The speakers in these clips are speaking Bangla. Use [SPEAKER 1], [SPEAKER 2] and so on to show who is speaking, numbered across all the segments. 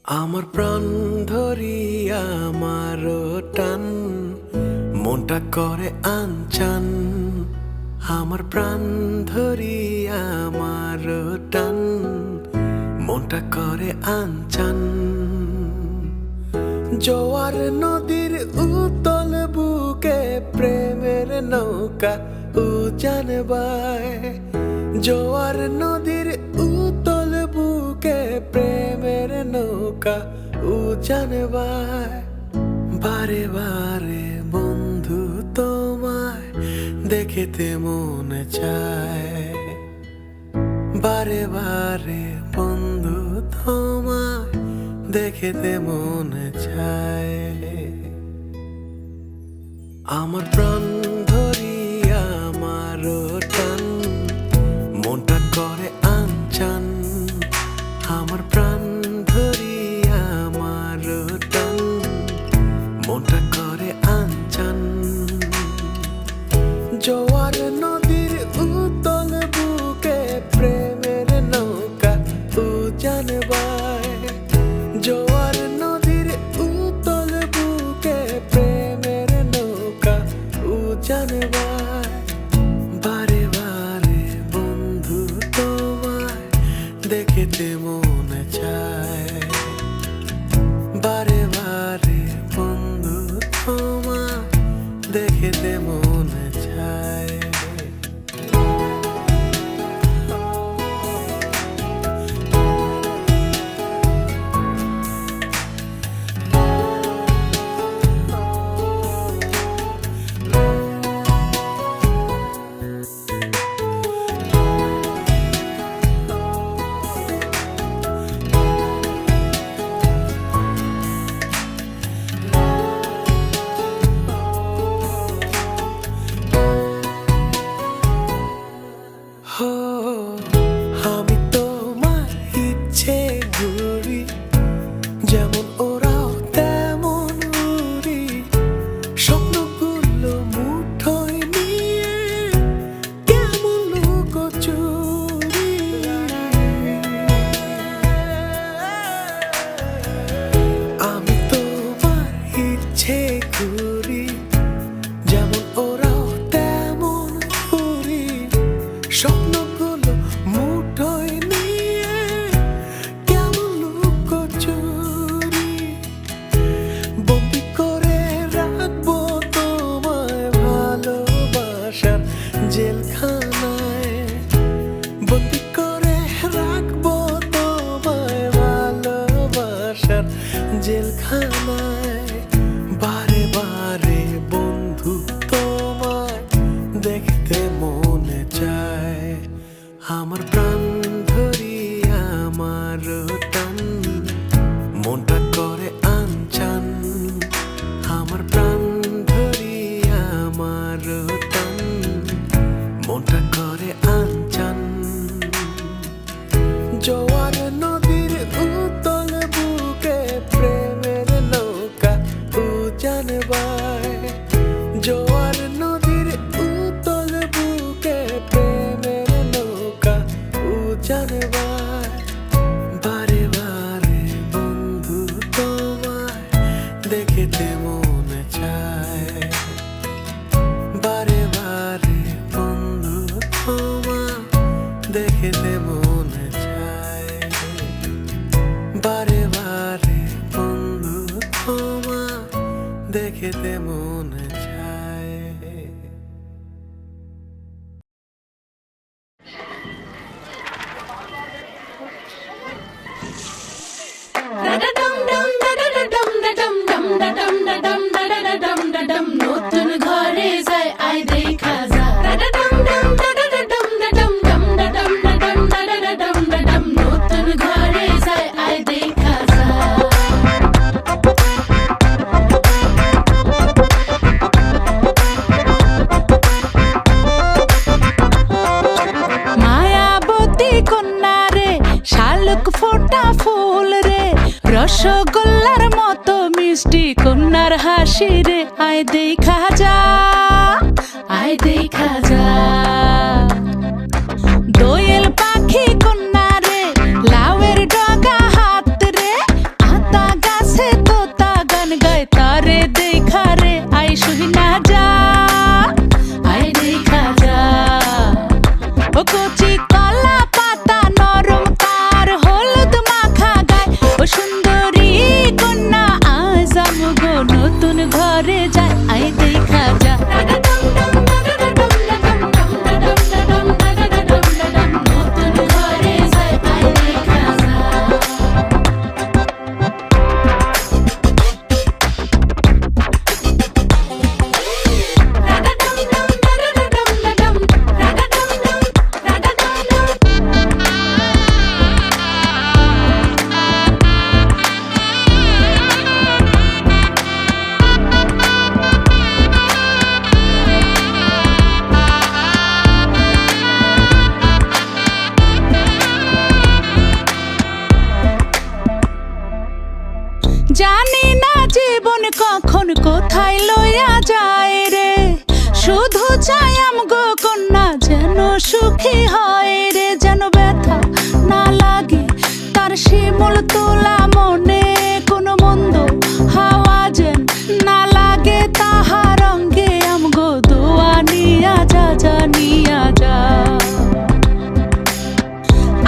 [SPEAKER 1] আমার প্রাণ ধরিয়া আমার টান মনটা করে আনচান। আমার প্রাণ ধরিয়া আমার টান মনটা করে আনচান। জোয়ার নদীর উতল বুকে প্রেমের নৌকা উজান বায়। জোয়ার নদীর উতল বুকে প্রেমের নৌকা উজান বায়। বারে বারে বন্ধু তোমায় দেখিতে মনে চায়। বারে বারে বন্ধু তোমায় দেখিতে মনে চায়। আমার প্রাণ ধরিয়া আমার টান মনটা করে আনচান। আমার প্রাণ ধরিয়া আমার টান মনটা করে আনচান। জোয়ার নদীর উতল বুকে প্রেমের নৌকা উজান বায়। জোয়ার নদীর উতল বুকে প্রেমের নৌকা উজান বায়। বারে বারে বন্ধু তোমায় দেখিতে মনে চায়। বারে বারে বন্ধু তোমায় দেখিতে মনে চায়। আমি তোমার ইচ্ছে ঘুরি, যেমন ওরাও তেমন উড়ি। স্বপ্নগুলো মুঠোয় নিয়ে কেমন লুকোচুরি। আমি তোমার ইচ্ছে ঘুরি, যেমন ওরাও তেমন উড়ি। স্বপ্নগুলো মুঠোয় নিয়ে কেমন লুকোচুরি। বন্দি করে রাখবো তোমায় ভালোবাসার জেলখানায়। বন্দি করে রাখবো তোমায় ভালোবাসার জেলখানায়। বারে বারে বন্ধু তোমায় দেখতে মনে চায়। আমার প্রাণ ধরিয়া আমার টান মনটা করে আনচান। আমার প্রাণ ধরিয়া আমার টান মনটা করে আনচান। জোয়ার নদীর উতল বুকে প্রেমের নৌকা উজান বায়। জোয়ার নদীর উতল বুকে প্রেমের নৌকা উজান বায়। বারে বারে বন্ধু তোমায় দেখিতে মনে চায়। বারে বারে বন্ধু তোমায় দেখিতে মনে চায়। বারে বারে বন্ধু তোমায় দেখিতে মনে চায়।
[SPEAKER 2] নতুন ঘরে যায় আই দেখা যা। নতুন ঘরে যায় আই দেখা যা। মায়াবতী কন্যা রে, শালুক ফোটা ফুল রে, রসগোল্লার মতো মিষ্টি কন্যার হাসি রে। আয় দেখা যা, আয় দেখা যা। দোয়েল পাখি কন্যা রে, লাউয়ের ডগা হাত রে,
[SPEAKER 3] জীবন কখন কোথায় লইয়া যায় রে। শুধু চাই আমগো কন্যা যেন সুখী হয় রে, যেন ব্যথা না লাগে তার শিমুল তোলা মনে, কোনো মন্দ হাওয়া যেন না লাগে তাহার অঙ্গে। আমগো দোয়া নিয়া যা যা নিয়া যা,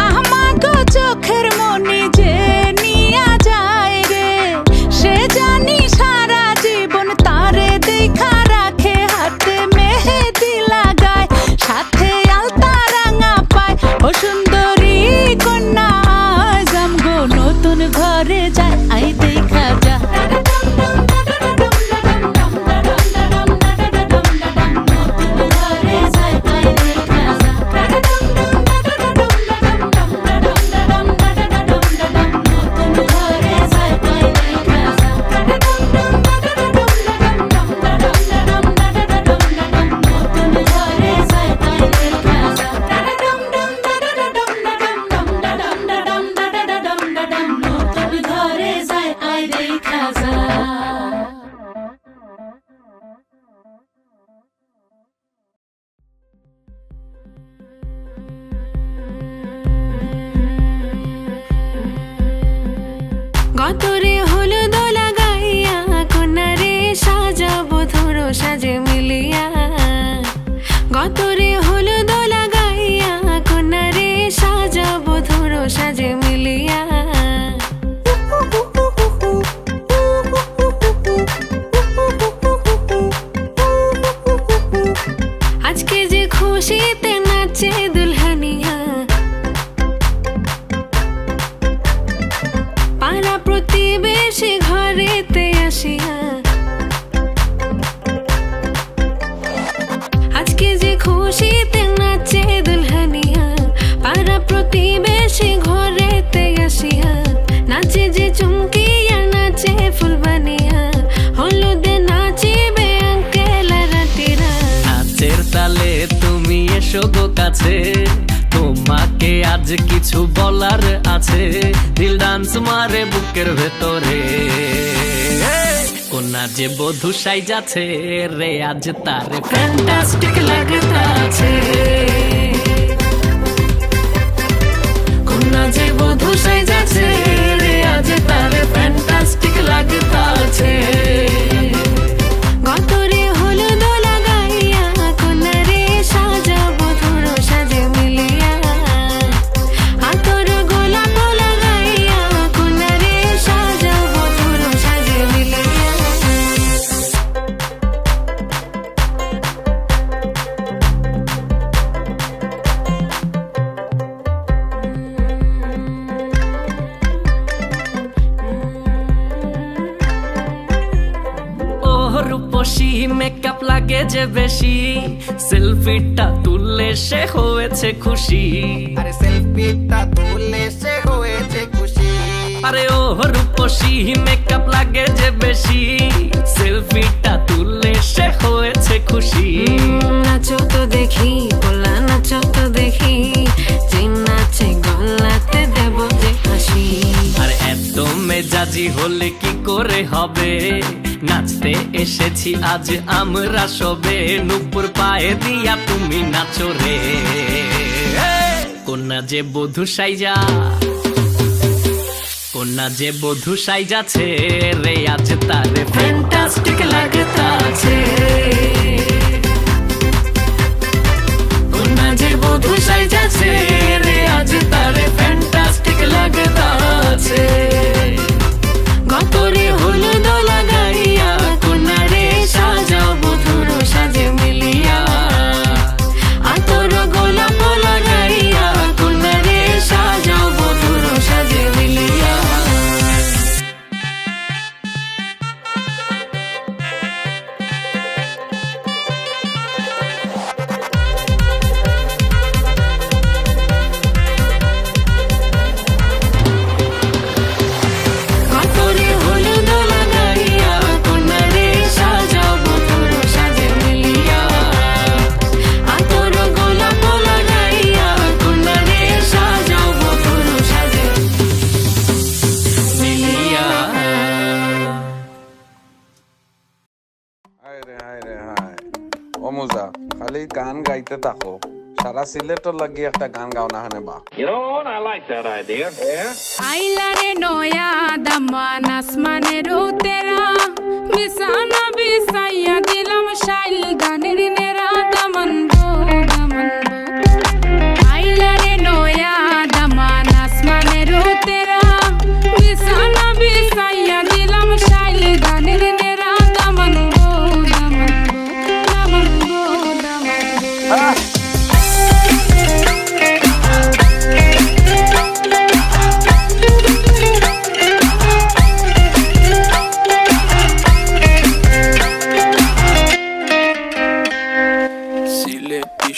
[SPEAKER 3] আমাগো চোখের মনি যে নিয়া যায় রে, সে জানি সারা জীবন তারে দেখা রাখে, হাতে মেহেদি লাগায় সাথে আলতা রাঙা পায়। ও সুন্দরী কন্যা আজ আমগো নতুন ঘরে যায়, আই দেখা যা।
[SPEAKER 4] গতরে হলুদ লাগাইয়া কন্যারে সাজাবো ধরো সাজে মিলিয়া। গতরে হলুদ লাগাইয়া কন্যারে সাজাবো ধরো সাজে মিলিয়া। আজকে যে খুশিতে নাচে দুলহানিয়া, পাড়া প্রতিবেশী ঘরেতে আসিয়া। আজকে যে খুশিতে নাচে দুলহানিয়া, পাড়া প্রতিবেশী ঘরেতে আসিয়া। নাচে যে চুমকিয়া নাচে ফুলবানিয়া, হলুদে নাচিবে আঙ্কেল আর আন্টিরা।
[SPEAKER 1] নাচের তালে তুমি এসো গো কাছে, তোমাকে আজ কিছু বলার আছে। দিল ডান্স মারে বুকের ভেতরে, কন্যা যে বধূ সাইজাছে রে আজ তারে ফ্যান্টাস্টিক লাগতাছে। কন্যা যে বধূ সাইজাছে রে আজ তারে ফ্যান্টাস্টিক লাগতাছে।
[SPEAKER 4] গতরে হলুদ লাগাইয়া কন্যারে সাজাবো ধরো সাজে মিলিয়া। আতর গোলাপ লাগাইয়া কন্যারে সাজাবো ধরো সাজে মিলিয়া।
[SPEAKER 1] রূপসী মেকআপ লাগে যে বেশি, সেলফিটা তুললে সে হয়েছে খুশি।
[SPEAKER 5] আরে সেলফিটা তুললে সে হয়েছে খুশি।
[SPEAKER 1] আরে ও রূপসী মেকআপ লাগে যে বেশি, সেলফিটা তুললে সে হয়েছে খুশি।
[SPEAKER 4] নাচো তো দেখি পোলা নাচো তো দেখি, যে নাচে গলাতে দেব যে হাসি।
[SPEAKER 1] আর এত মেজাজি হলে কি করে হবে, নাচতে এসেছি আজ আমরা সবে। নুপুর পায়ে দিয়া তুমি নাচো রে, কন্যা যে বধূ সাইজা, কন্যা যে বধূ সাইজাছে রে আজ তারে ফ্যান্টাস্টিক লাগতাছে। কন্যা যে বধূ সাইজাছে রে আজ তারে ফ্যান্টাস্টিক লাগতাছে। গতরে হলুদ লাগাইয়া কন্যারে সাজাবো ধরো সাজে মিলিয়া। আতর গোলাপ লাগাইয়া কন্যারে সাজাবো ধরো সাজে মিলিয়া।
[SPEAKER 6] গান গাইতে থাকো সারা সিলেটর লাগি একটা গান গাও না হানে বা
[SPEAKER 3] আইলা রে নয়া দামান আসমানের তেরা বিছানা বিছাইয়া দিলাম শাইল গানের নেরা দামান গো দামান গো আইলা রে নয়া দামান আসমানের তেরা বিছানা বিছাইয়া দিলাম শাইল গানের নেরা দামান গো দামান গো দামান গো দামান গো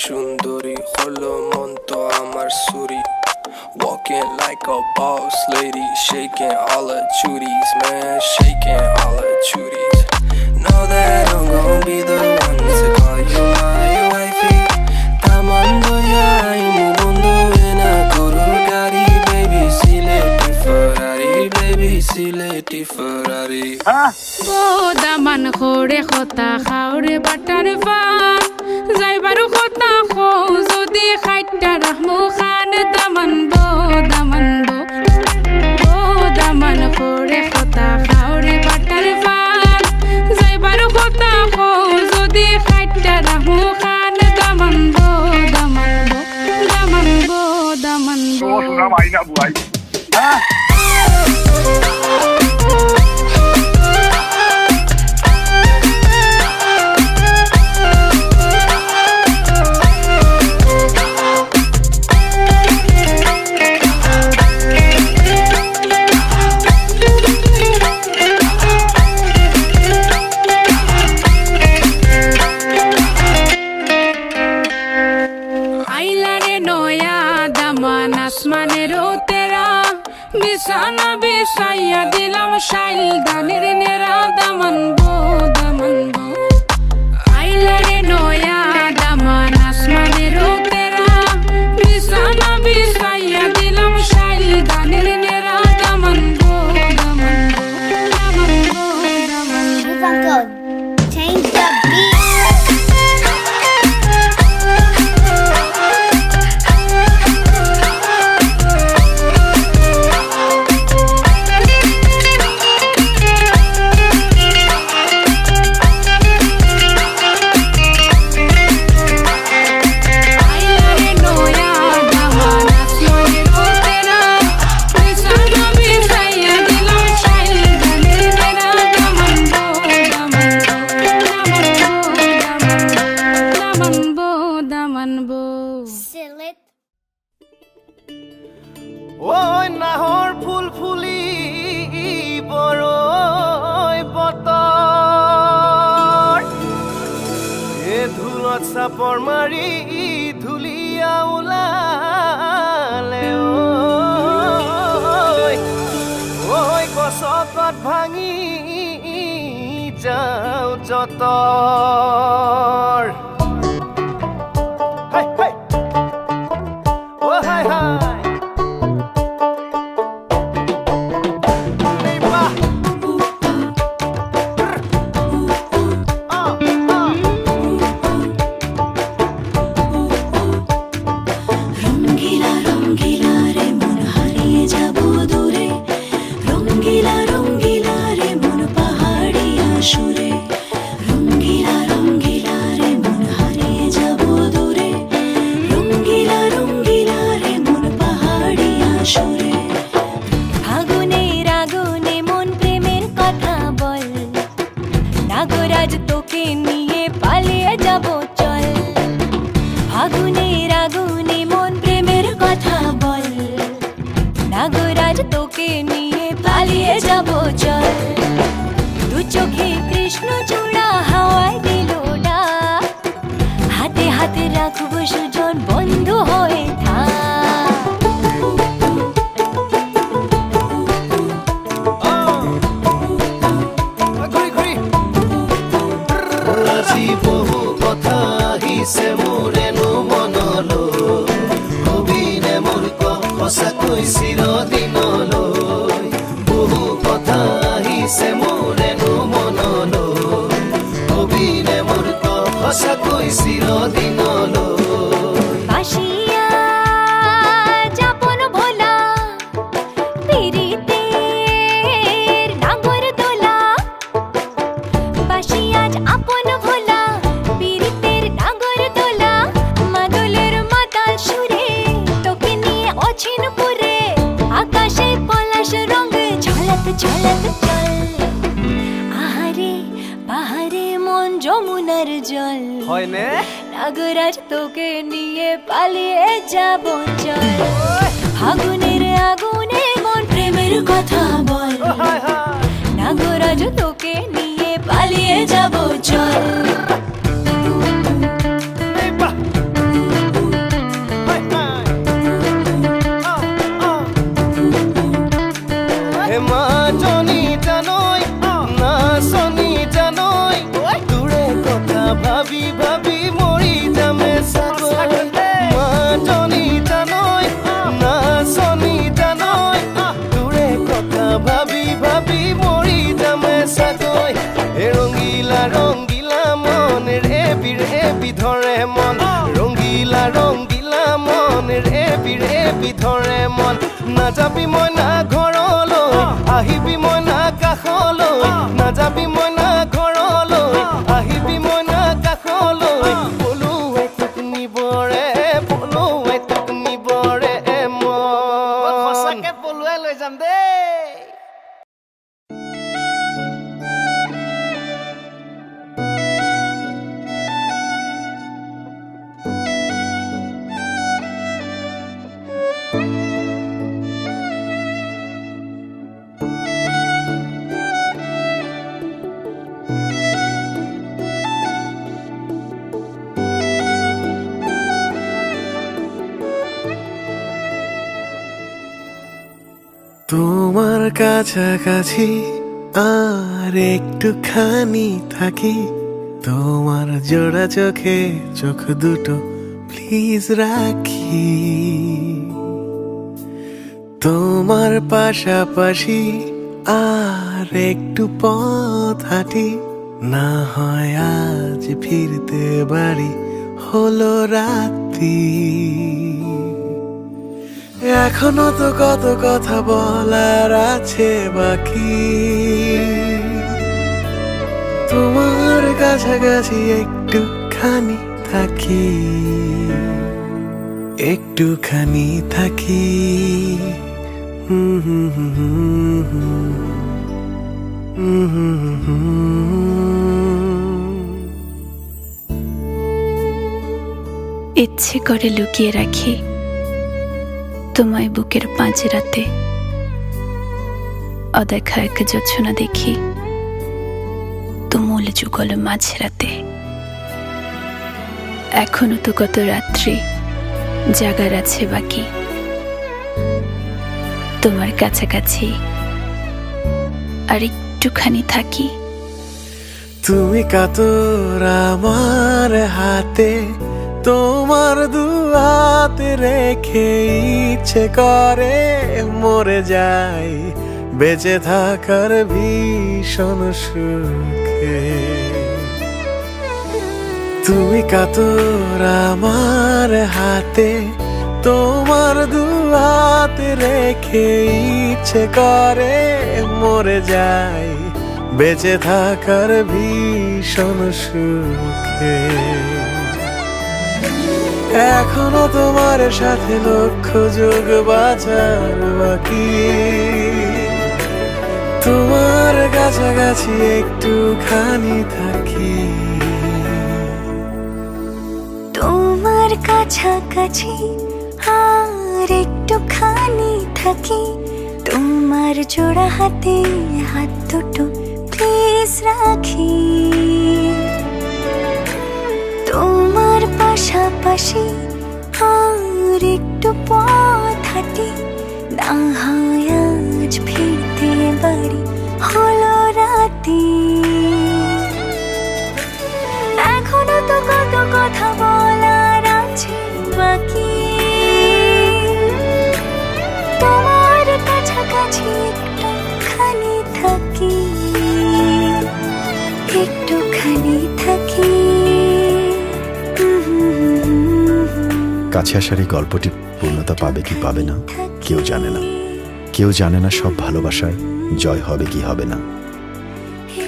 [SPEAKER 7] সুন্দরী হলো মন তো আমার সুরি walking like a boss lady shaking all her chuties man shaking all her chuties know that I'm gonna be the one to call you my wifey tamando ya imu bondo ena guru gari baby sileti ferrari
[SPEAKER 3] O Daman খোরে খতা খাওরে butter fun যাইবারু খতা খো যদি খাইটা রাহমু খান দামান বো ও দামান খোরে খতা খাওরে বাটার ফান যাইবারু খতা খো যদি খাইটা রাহমু খান দামান বো দামান বো বিছানা বিছাইয়া দিলাম শাইল গানের নেরা দামান বো আইলা রে নয়া দামান আসমানের তেরা বিছানা বিছাইয়া দিলাম শাইল গানের নেরা দামান বো
[SPEAKER 8] Change the beat.
[SPEAKER 5] ওই নাহর ফুল ফুলি বড়ই বতর এ ধুলত চাপৰ মাৰি ধুলিয়া ওলালে ওই গছকত ভাঙি যাও যতৰ
[SPEAKER 9] তোকে নিয়ে পালিয়ে যাব চল দু চোখে কৃষ্ণ চূড়া হাওয়ায় দিল ডাক হাতে হাতে রাখবো সুজন বন্ধু হয়ে
[SPEAKER 5] বহু কথা আহিছে মোৰেনো মনলৈ কবিনে মোৰ সঁচাকৈ চিৰদিনলৈ বহু কথা আহিছে মোৰেনো মনলৈ
[SPEAKER 9] তো চল আহারে পাহাড়ে মন যমুনার জল
[SPEAKER 1] হয় না
[SPEAKER 9] নাগরাজ তোকে নিয়ে পালিয়ে যাব চল ফাগুনের আগুনে মন প্রেমের কথা বল নাগরাজ তোকে নিয়ে পালিয়ে যাব চল
[SPEAKER 5] ভাবি ভাবি মরি যামে সাগর মা জনি জানই না শনি জানই দূরে কথা ভাবি ভাবি মরি যামে সাগর রঙ্গিলা রঙ্গিলা মন রে বিধরে মন রঙ্গিলা রঙ্গিলা মন রে বিধরে মন নাযাবি মই না ঘৰলৈ আহিবি মই না কাষলৈ নাযাবি মই না ঘৰলৈ আহিবি মই না কাষলৈ পলুৱে তোক নিবৰে মন সঁচাকে পলুৱে লৈ যাম দেই
[SPEAKER 10] তোমার কাছাকাছি আর একটুখানি থাকি তোমার জোড়া চোখে চোখ দুটো প্লিজ রাখি তোমার পাশাপাশি আর একটু পথ হাঁটি না হয় আজ ফিরতে বাড়ি হলো রাত্রি এখনো তো কত কথা বলার আছে বাকি তোমার কাছাকাছি একটুখানি থাকি একটুখানি থাকি
[SPEAKER 3] ইচ্ছে করে লুকিয়ে রাখি তোমায় বুকের পাঁজরাতে অদেখা এক জোছনা দেখি তুমুল যুগল মাঝরাতে এখনো তো কত রাত্রি জাগার আছে বাকি তোমার কাছাকাছি আর একটুখানি থাকি
[SPEAKER 10] তুমি কাতর আমার হাতে তোমার দুহাত রেখে ইচ্ছে করে মরে যাই বেঁচে থাকার ভীষণ সুখে তুমি কাতর আমার হাতে তোমার দুহাত রেখে ইচ্ছে করে মরে যাই বেঁচে থাকার ভীষণ সুখে এখনো তোমার সাথে লক্ষ যোগ বাঁচার বাকি তোমার কাছাকাছি একটুখানি থাকি
[SPEAKER 9] তোমার কাছাকাছি আর একটুখানি থাকি তোমার জোড়া হাতে হাত দুটো প্লিজ রাখি তোমার পাশাপাশি আর একটু পথ হাঁটি না হয় আজ ফিরতে বাড়ি হলো রাতি এখনো তো কত কথা বলার আছে বাকি তোমার কাছাকাছি একটুখানি থাকি একটুখানি থাকি
[SPEAKER 11] কাছে আসার এই গল্পটি পূর্ণতা পাবে কি পাবে না কেউ জানে না কেউ জানে না সব ভালোবাসার জয় হবে কি হবে না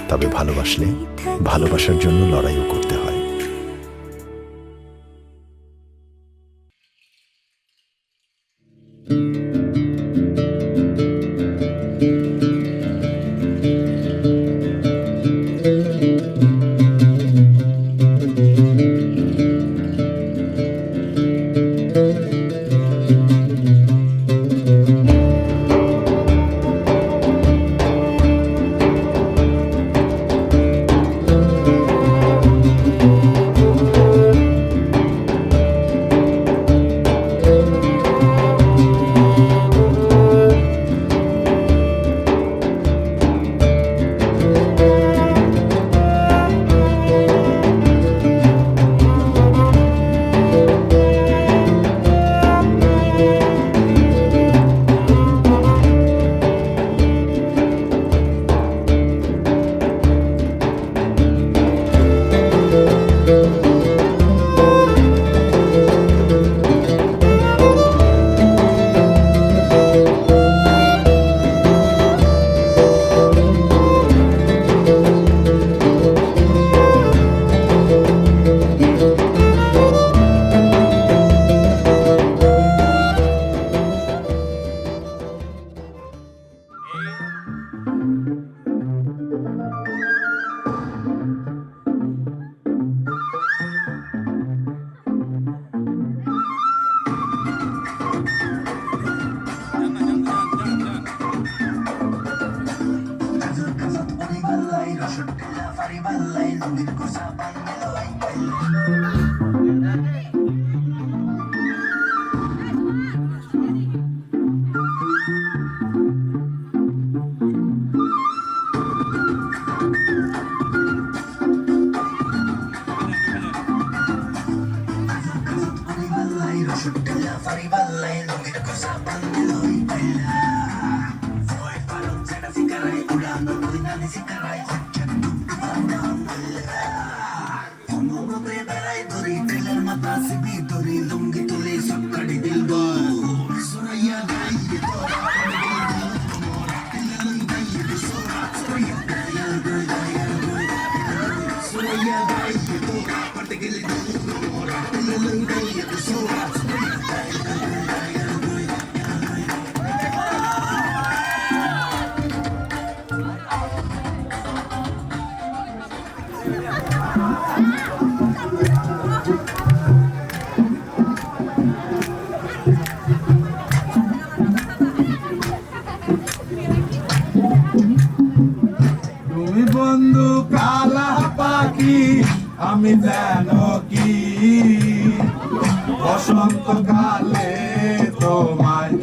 [SPEAKER 11] তবে ভালোবাসলে ভালোবাসার জন্য লড়াইও করতে হয়
[SPEAKER 10] তুমি বন্ধু কালা পাখি আমি যেন কি বসন্তকালে তোমায়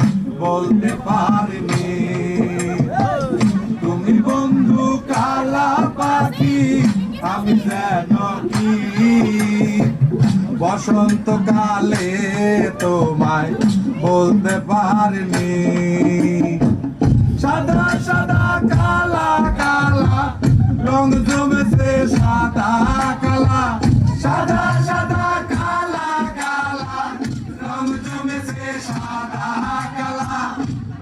[SPEAKER 10] বলতে পারিনি। তুমি বন্ধু কালা পাখি আমি যেন কি বসন্তকালে তোমায় বলতে পারিনি। সাদা সাদা কালা কালা রং জমেছে সাদা কালা, সাদা সাদা কালা কালা রং জমেছে সাদা কালা।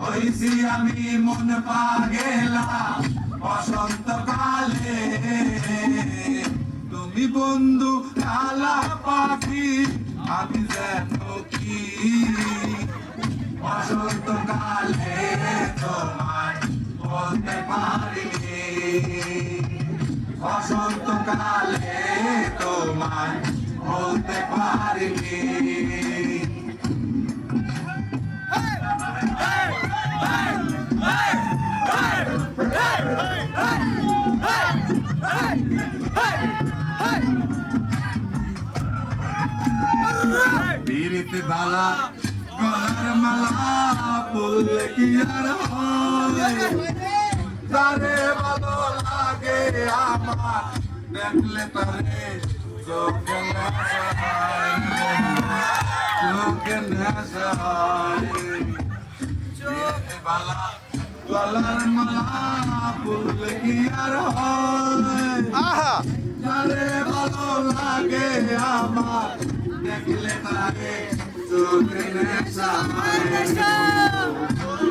[SPEAKER 10] হইছি আমি মন পাগেলা বসন্তকালে। তুমি বন্ধু কালা পাখি আমি যেন কি বসন্তকালে তোমায় বলতে পারিনি। বসন্তকালে তোমায় বলতে পারিনি। পীড়িত বালা গলার মালা বললে কি আর হয়, তারে ভালো লাগে আমার দেখলে তারে চোখে নেশা হয়, চোখে নেশা হয়। পীড়িত বালা গলার মালা বললে কি আর হয়, তারে ভালো লাগে আমার দেখলে তারে চোখে নেশা হয়,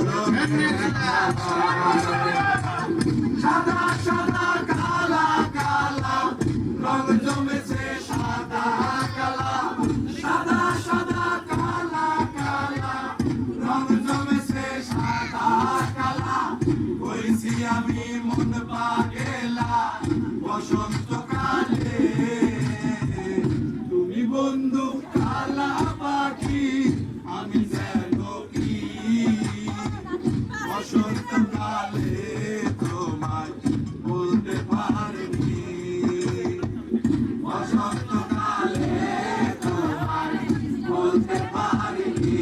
[SPEAKER 10] চোখে নেশা হয়। সাদা সাদা কালা কালা রং জমেছে সাদা কালা, সাদা সাদা কালা কালা রং জমেছে সাদা কালা। হইছি আমি মন পাগেলা বসন্তকালে। তুমি বন্ধু কালা পাখি আমি যেন কি বসন্তকালে তোমায় বলতে পারিনি। বসন্তকালে তোমায় বলতে পারিনি।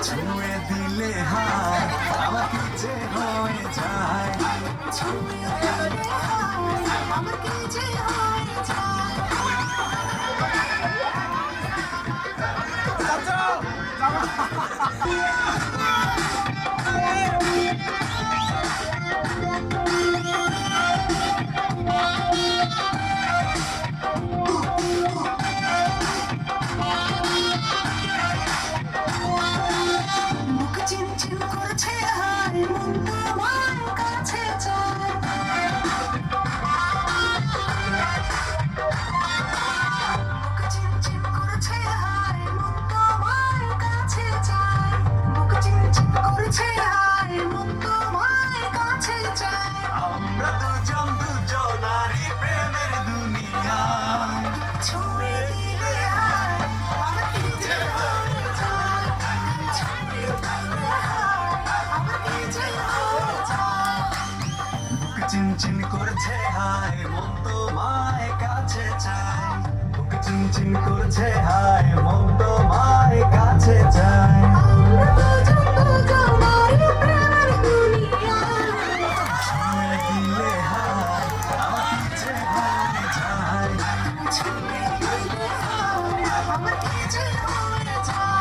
[SPEAKER 10] ছুঁয়ে দিলে হায় আমার কি যে হয়ে যায় ছুঁয়ে দিলে হায় আমার কি যে হয়ে যায় মুখ চিনচিন করছে হায় মন তোমার কাছে যায় মুখ চিনচিন করছে হায় মন তোমার কাছে যায় মুখ চিনচিন করছে হায় মন তোমার কাছে যায় আমরা দুজন দুজনারই প্রেমের দুনিয়ায় ছুঁয়ে দিলে হায় আমার কি যে হয়ে যায় ছুঁয়ে দিলে হায় আমার কি যে হয়ে যায় বুক চিনচিন করছে হায় মন তোমায় কাছে চায় বুক চিনচিন করছে হায় মন তোমায় কাছে চায় আমরা দুজন দুজনারই প্রেমের দুনিয়ায় ছুঁয়ে দিলে হায় আমার কি যে হয়ে যায় ছুঁয়ে দিলে হায় আমার কি যে হয়ে যায়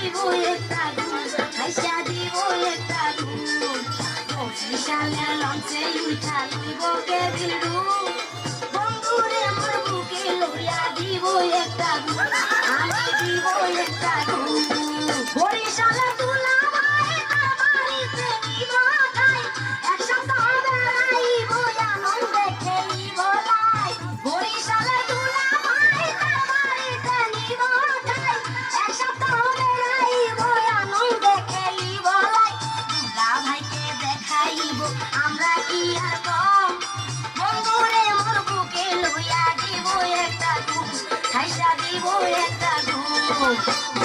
[SPEAKER 8] দিব একটা ঘুম খাইসা দিব একটা ঘুম বরিশালে লঞ্চে উঠা লইব কে দিলু বন্ধুরে মোর বুকে লইয়া দিব একটা ঘুম আমি দিব একটা ঘুম বরিশালে তুলা ভাই তার বাড়িতে নিব ঠাই এক সপ্তাহ বেড়াইব আনন্দে খেলিব লাই বরিশালে তুলা ভাই তার বাড়িতে নিব ঠাই এক সপ্তাহ বেড়াইব আনন্দে খেলিব লাই তুলা ভাইকে দেখাইব আমরা কি আর কম বন্ধুরে মোর বুকে লইয়া দিব একটা ঘুম খাইসা দিব একটা ঘুম